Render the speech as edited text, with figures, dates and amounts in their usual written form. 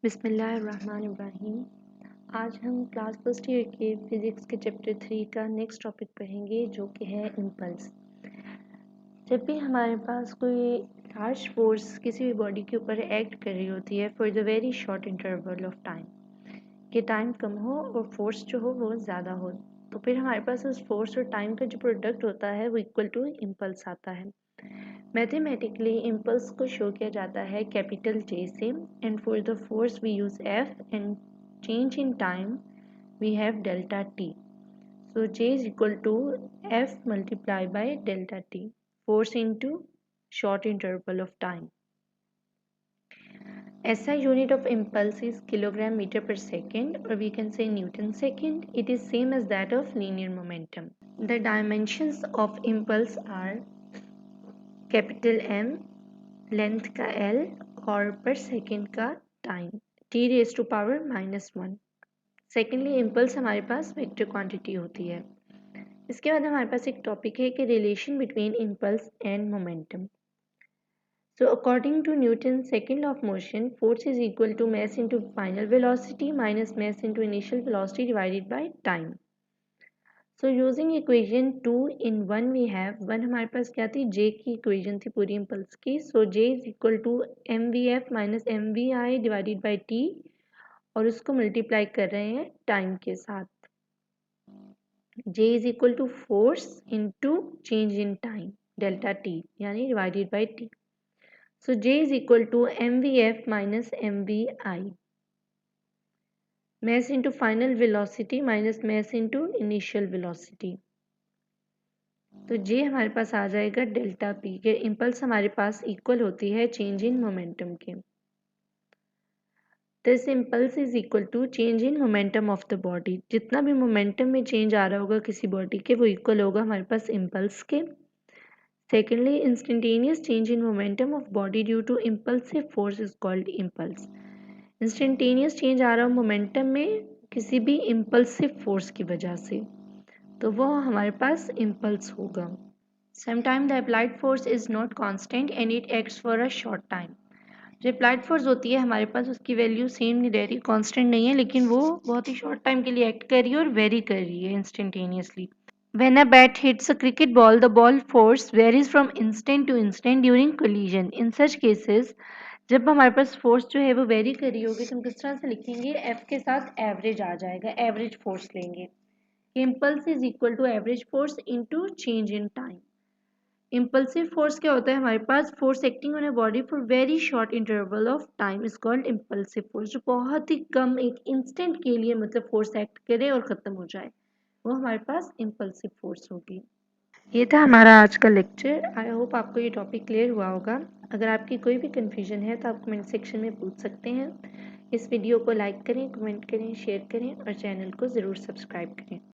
बिस्मिल्लाहिर्रहमानिर्रहीम। आज हम क्लास फर्स्ट ईयर के फिज़िक्स के चैप्टर 3 का नेक्स्ट टॉपिक पढ़ेंगे, जो कि है इम्पल्स। जब भी हमारे पास कोई लार्ज फोर्स किसी भी बॉडी के ऊपर एक्ट कर रही होती है for the very short interval of time, कि टाइम कम हो और फोर्स जो हो वो ज़्यादा हो, तो फिर हमारे पास उस फोर्स और टाइम का जो प्रोडक्ट होता है वो इक्वल टू इम्पल्स आता है। मैथमेटिकली इम्पल्स को शो किया जाता है कैपिटल J से, and for the force we use F and change in time we have delta T. So J is equal to F multiplied by delta T, force into short interval of time. SI unit of impulse is kilogram meter per second, or we can say Newton second. It is same as that of linear momentum. The dimensions of impulse are capital M, length का L और पर second का time T⁻⁻1। Secondly impulse हमारे पास vector quantity होती है। इसके बाद हमारे पास एक टॉपिक है कि relation between impulse and momentum. So according to Newton second law of motion, force is equal to mass into final velocity minus mass into initial velocity divided by time. So using equation 2 in 1 we have 1 हमारे पास क्या थी, J की equation थी पूरी impulse की। So J is equal to mvf minus mvi divided by T, और उसको multiply कर रहे हैं टाइम के साथ। J is equal to force into change in time delta T, यानी divided by T। So J is equal to mvf minus mvi, mass into final velocity minus mass into initial velocity। तो J हमारे पास आ जाएगा delta P के। Impulse हमारे पास equal होती है change in momentum के। This impulse is equal to change in momentum of the body. जितना भी मोमेंटम में चेंज आ रहा होगा किसी बॉडी के, वो इक्वल होगा हमारे पास इम्पल्स के। Secondly, instantaneous change in momentum of body due to impulsive force is called impulse. Instantaneous change आ रहा हो मोमेंटम में किसी भी इम्पल्सिव फोर्स की वजह से, तो वो हमारे पास इम्पल्स होगा। Sometimes the applied force is not constant and it acts for a short time. जो applied force होती है हमारे पास, उसकी वैल्यू सेम नहीं रह रही, कांस्टेंट नहीं है, लेकिन वो बहुत ही शॉर्ट टाइम के लिए एक्ट कर रही है और वेरी कर रही है instantaneously. When a bat hits a cricket ball, the ball force varies from instant to instant during collision. In such cases, जब हमारे पास फोर्स जो है वो वेरी कर रही होगी, तो हम किस तरह से लिखेंगे, F के साथ एवरेज आ जाएगा, एवरेज फोर्स लेंगे। Impulse is equal to average force into change in time. Impulsive force क्या होता है हमारे पास, force acting on a body for very short interval of time is called impulsive force. जो बहुत ही कम एक इंस्टेंट के लिए मतलब फोर्स एक्ट करे और ख़त्म हो जाए, वो हमारे पास इम्पल्सिव फोर्स होगी। ये था हमारा आज का लेक्चर। आई होप आपको ये टॉपिक क्लियर हुआ होगा। अगर आपकी कोई भी कन्फ्यूजन है तो आप कमेंट सेक्शन में पूछ सकते हैं। इस वीडियो को लाइक करें, कमेंट करें, शेयर करें और चैनल को ज़रूर सब्सक्राइब करें।